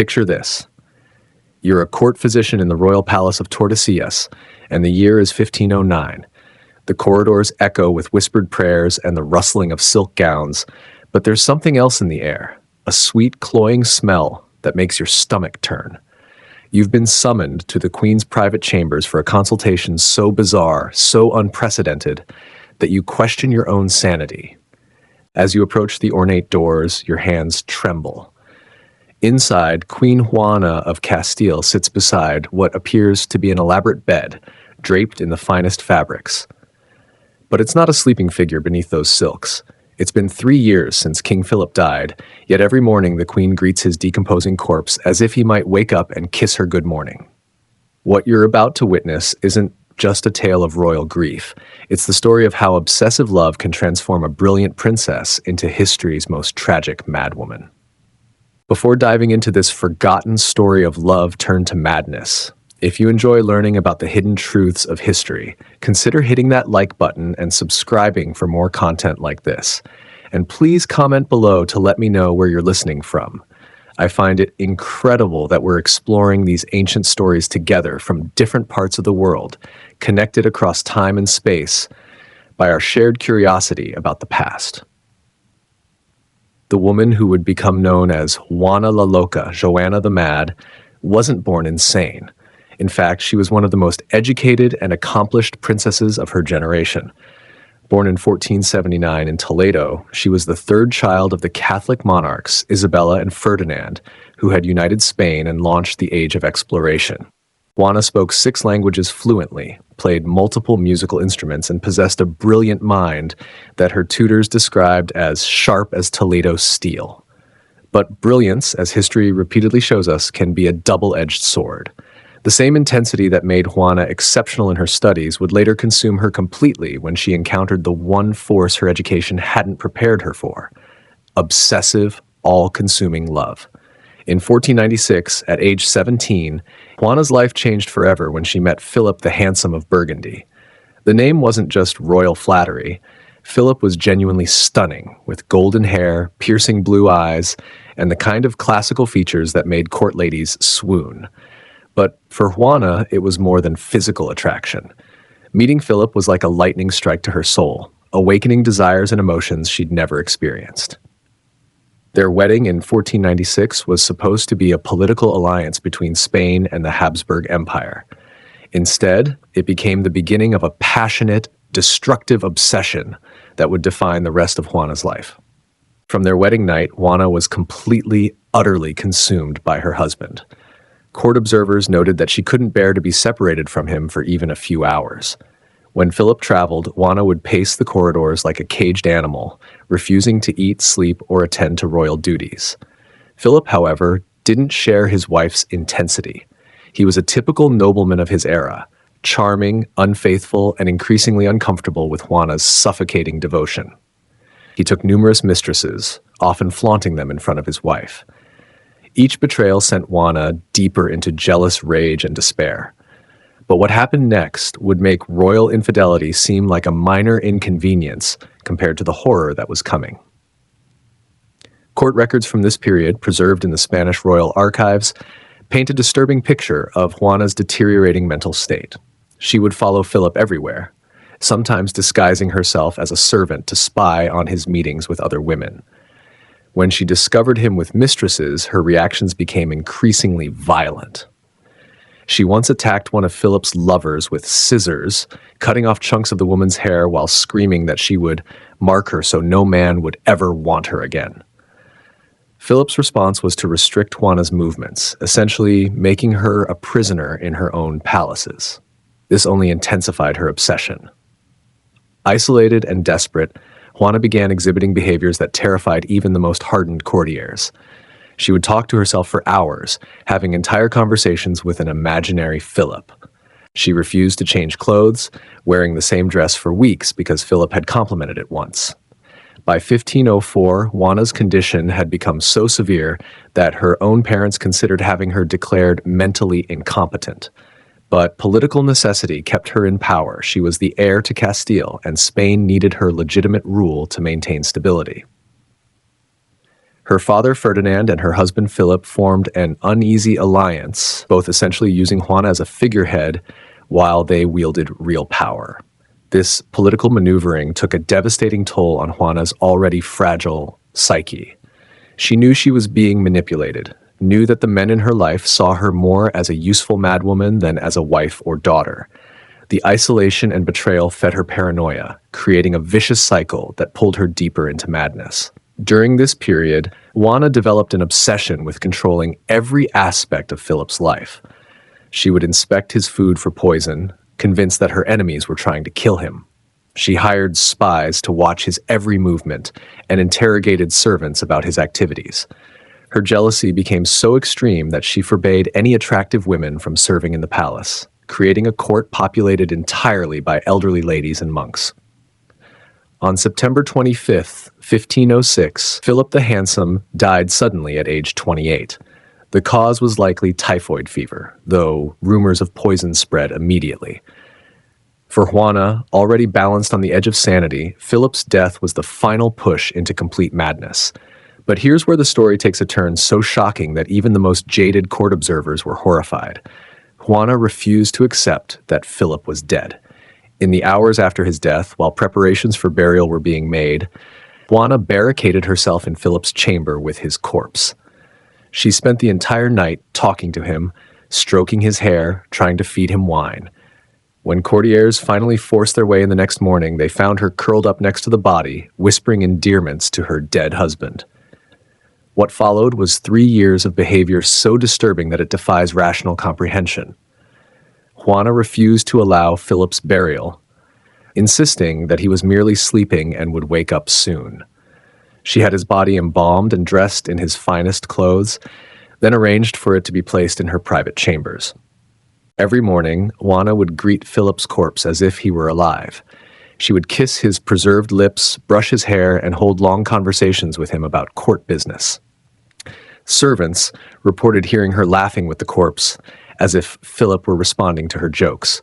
Picture this. You're a court physician in the royal palace of Tordesillas, and the year is 1509. The corridors echo with whispered prayers and the rustling of silk gowns, but there's something else in the air, a sweet, cloying smell that makes your stomach turn. You've been summoned to the Queen's private chambers for a consultation so bizarre, so unprecedented, that you question your own sanity. As you approach the ornate doors, your hands tremble. Inside, Queen Juana of Castile sits beside what appears to be an elaborate bed, draped in the finest fabrics. But it's not a sleeping figure beneath those silks. It's been 3 years since King Philip died, yet every morning the Queen greets his decomposing corpse as if he might wake up and kiss her good morning. What you're about to witness isn't just a tale of royal grief. It's the story of how obsessive love can transform a brilliant princess into history's most tragic madwoman. Before diving into this forgotten story of love turned to madness, if you enjoy learning about the hidden truths of history, consider hitting that like button and subscribing for more content like this. And please comment below to let me know where you're listening from. I find it incredible that we're exploring these ancient stories together from different parts of the world, connected across time and space by our shared curiosity about the past. The woman who would become known as Juana la Loca, Joanna the Mad, wasn't born insane. In fact, she was one of the most educated and accomplished princesses of her generation. Born in 1479 in Toledo, she was the third child of the Catholic monarchs Isabella and Ferdinand, who had united Spain and launched the Age of Exploration. Juana spoke 6 languages fluently, played multiple musical instruments, and possessed a brilliant mind that her tutors described as sharp as Toledo steel. But brilliance, as history repeatedly shows us, can be a double-edged sword. The same intensity that made Juana exceptional in her studies would later consume her completely when she encountered the one force her education hadn't prepared her for: obsessive, all-consuming love. In 1496, at age 17, Juana's life changed forever when she met Philip the Handsome of Burgundy. The name wasn't just royal flattery. Philip was genuinely stunning, with golden hair, piercing blue eyes, and the kind of classical features that made court ladies swoon. But for Juana, it was more than physical attraction. Meeting Philip was like a lightning strike to her soul, awakening desires and emotions she'd never experienced. Their wedding in 1496 was supposed to be a political alliance between Spain and the Habsburg Empire. Instead, it became the beginning of a passionate, destructive obsession that would define the rest of Juana's life. From their wedding night, Juana was completely, utterly consumed by her husband. Court observers noted that she couldn't bear to be separated from him for even a few hours. When Philip traveled, Juana would pace the corridors like a caged animal, refusing to eat, sleep, or attend to royal duties. Philip, however, didn't share his wife's intensity. He was a typical nobleman of his era, charming, unfaithful, and increasingly uncomfortable with Juana's suffocating devotion. He took numerous mistresses, often flaunting them in front of his wife. Each betrayal sent Juana deeper into jealous rage and despair. But what happened next would make royal infidelity seem like a minor inconvenience compared to the horror that was coming. Court records from this period, preserved in the Spanish Royal Archives, paint a disturbing picture of Juana's deteriorating mental state. She would follow Philip everywhere, sometimes disguising herself as a servant to spy on his meetings with other women. When she discovered him with mistresses, her reactions became increasingly violent. She once attacked one of Philip's lovers with scissors, cutting off chunks of the woman's hair while screaming that she would mark her so no man would ever want her again. Philip's response was to restrict Juana's movements, essentially making her a prisoner in her own palaces. This only intensified her obsession. Isolated and desperate, Juana began exhibiting behaviors that terrified even the most hardened courtiers. She would talk to herself for hours, having entire conversations with an imaginary Philip. She refused to change clothes, wearing the same dress for weeks because Philip had complimented it once. By 1504, Juana's condition had become so severe that her own parents considered having her declared mentally incompetent. But political necessity kept her in power. She was the heir to Castile, and Spain needed her legitimate rule to maintain stability. Her father Ferdinand and her husband Philip formed an uneasy alliance, both essentially using Juana as a figurehead while they wielded real power. This political maneuvering took a devastating toll on Juana's already fragile psyche. She knew she was being manipulated, knew that the men in her life saw her more as a useful madwoman than as a wife or daughter. The isolation and betrayal fed her paranoia, creating a vicious cycle that pulled her deeper into madness. During this period, Juana developed an obsession with controlling every aspect of Philip's life. She would inspect his food for poison, convinced that her enemies were trying to kill him. She hired spies to watch his every movement and interrogated servants about his activities. Her jealousy became so extreme that she forbade any attractive women from serving in the palace, creating a court populated entirely by elderly ladies and monks. On September 25th, 1506, Philip the Handsome died suddenly at age 28. The cause was likely typhoid fever, though rumors of poison spread immediately. For Juana, already balanced on the edge of sanity, Philip's death was the final push into complete madness. But here's where the story takes a turn so shocking that even the most jaded court observers were horrified. Juana refused to accept that Philip was dead. In the hours after his death, while preparations for burial were being made, Juana barricaded herself in Philip's chamber with his corpse. She spent the entire night talking to him, stroking his hair, trying to feed him wine. When courtiers finally forced their way in the next morning, they found her curled up next to the body, whispering endearments to her dead husband. What followed was 3 years of behavior so disturbing that it defies rational comprehension. Juana refused to allow Philip's burial, insisting that he was merely sleeping and would wake up soon. She had his body embalmed and dressed in his finest clothes, then arranged for it to be placed in her private chambers. Every morning, Juana would greet Philip's corpse as if he were alive. She would kiss his preserved lips, brush his hair, and hold long conversations with him about court business. Servants reported hearing her laughing with the corpse, as if Philip were responding to her jokes.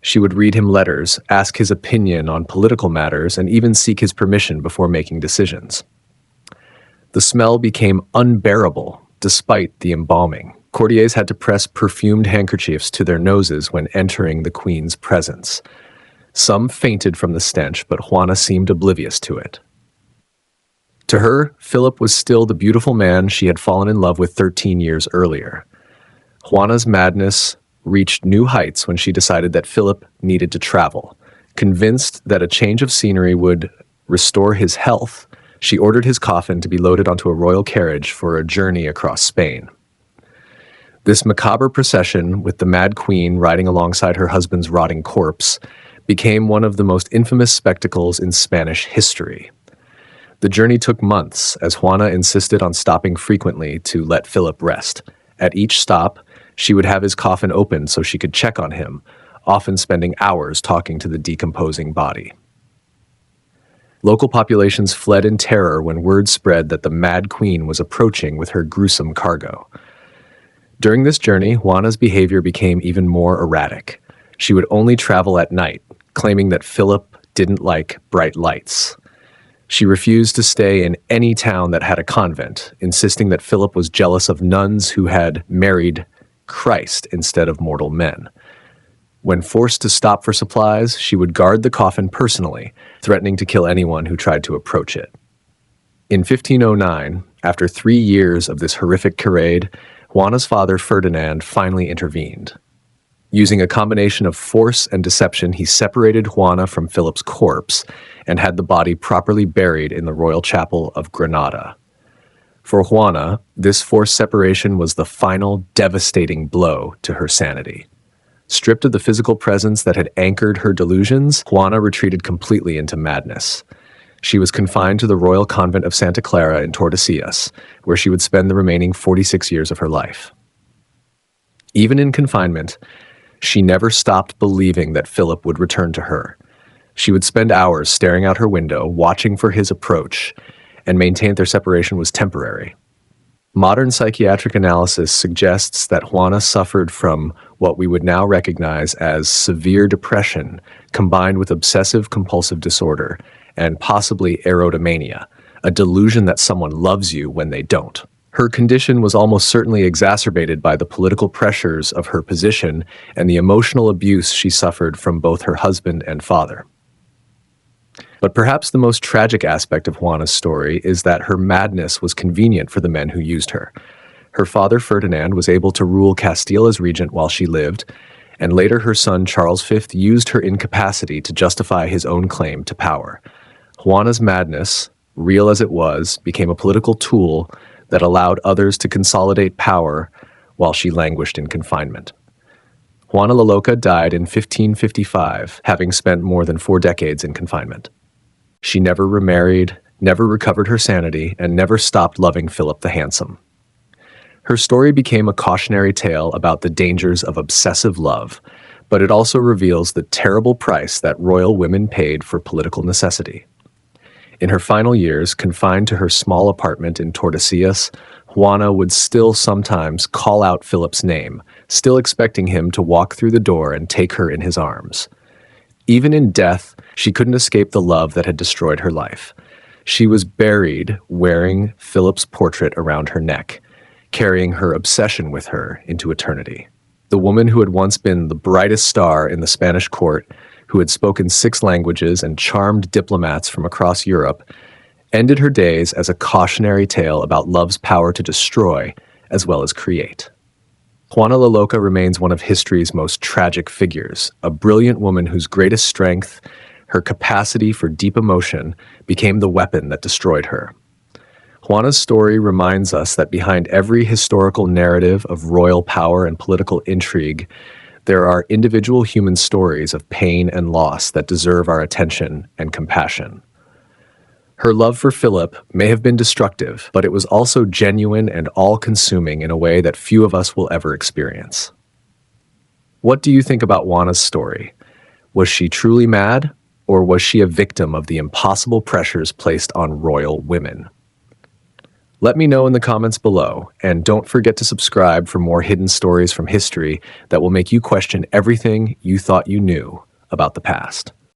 She would read him letters, ask his opinion on political matters, and even seek his permission before making decisions. The smell became unbearable despite the embalming. Courtiers had to press perfumed handkerchiefs to their noses when entering the queen's presence. Some fainted from the stench, but Juana seemed oblivious to it. To her, Philip was still the beautiful man she had fallen in love with 13 years earlier. Juana's madness reached new heights when she decided that Philip needed to travel. Convinced that a change of scenery would restore his health, she ordered his coffin to be loaded onto a royal carriage for a journey across Spain. This macabre procession, with the Mad Queen riding alongside her husband's rotting corpse, became one of the most infamous spectacles in Spanish history. The journey took months, as Juana insisted on stopping frequently to let Philip rest. At each stop, she would have his coffin opened so she could check on him, often spending hours talking to the decomposing body. Local populations fled in terror when word spread that the Mad Queen was approaching with her gruesome cargo. During this journey, Juana's behavior became even more erratic. She would only travel at night, claiming that Philip didn't like bright lights. She refused to stay in any town that had a convent, insisting that Philip was jealous of nuns who had married Christ instead of mortal men. When forced to stop for supplies, she would guard the coffin personally, threatening to kill anyone who tried to approach it. In 1509, after 3 years of this horrific charade, Juana's father Ferdinand finally intervened. Using a combination of force and deception, he separated Juana from Philip's corpse and had the body properly buried in the royal chapel of Granada. For Juana, this forced separation was the final devastating blow to her sanity. Stripped of the physical presence that had anchored her delusions, Juana retreated completely into madness. She was confined to the royal convent of Santa Clara in Tordesillas, where she would spend the remaining 46 years of her life. Even in confinement, she never stopped believing that Philip would return to her. She would spend hours staring out her window, watching for his approach, and maintained their separation was temporary. Modern psychiatric analysis suggests that Juana suffered from what we would now recognize as severe depression combined with obsessive-compulsive disorder and possibly erotomania, a delusion that someone loves you when they don't. Her condition was almost certainly exacerbated by the political pressures of her position and the emotional abuse she suffered from both her husband and father. But perhaps the most tragic aspect of Juana's story is that her madness was convenient for the men who used her. Her father Ferdinand was able to rule Castile as regent while she lived, and later her son Charles V used her incapacity to justify his own claim to power. Juana's madness, real as it was, became a political tool that allowed others to consolidate power while she languished in confinement. Juana la Loca died in 1555, having spent more than 4 decades in confinement. She never remarried, never recovered her sanity, and never stopped loving Philip the Handsome. Her story became a cautionary tale about the dangers of obsessive love, but it also reveals the terrible price that royal women paid for political necessity. In her final years, confined to her small apartment in Tordesillas, Juana would still sometimes call out Philip's name, still expecting him to walk through the door and take her in his arms. Even in death, she couldn't escape the love that had destroyed her life. She was buried wearing Philip's portrait around her neck, carrying her obsession with her into eternity. The woman who had once been the brightest star in the Spanish court, who had spoken 6 languages and charmed diplomats from across Europe, ended her days as a cautionary tale about love's power to destroy as well as create. Juana la Loca remains one of history's most tragic figures, a brilliant woman whose greatest strength, her capacity for deep emotion, became the weapon that destroyed her. Juana's story reminds us that behind every historical narrative of royal power and political intrigue, there are individual human stories of pain and loss that deserve our attention and compassion. Her love for Philip may have been destructive, but it was also genuine and all-consuming in a way that few of us will ever experience. What do you think about Juana's story? Was she truly mad, or was she a victim of the impossible pressures placed on royal women? Let me know in the comments below, and don't forget to subscribe for more hidden stories from history that will make you question everything you thought you knew about the past.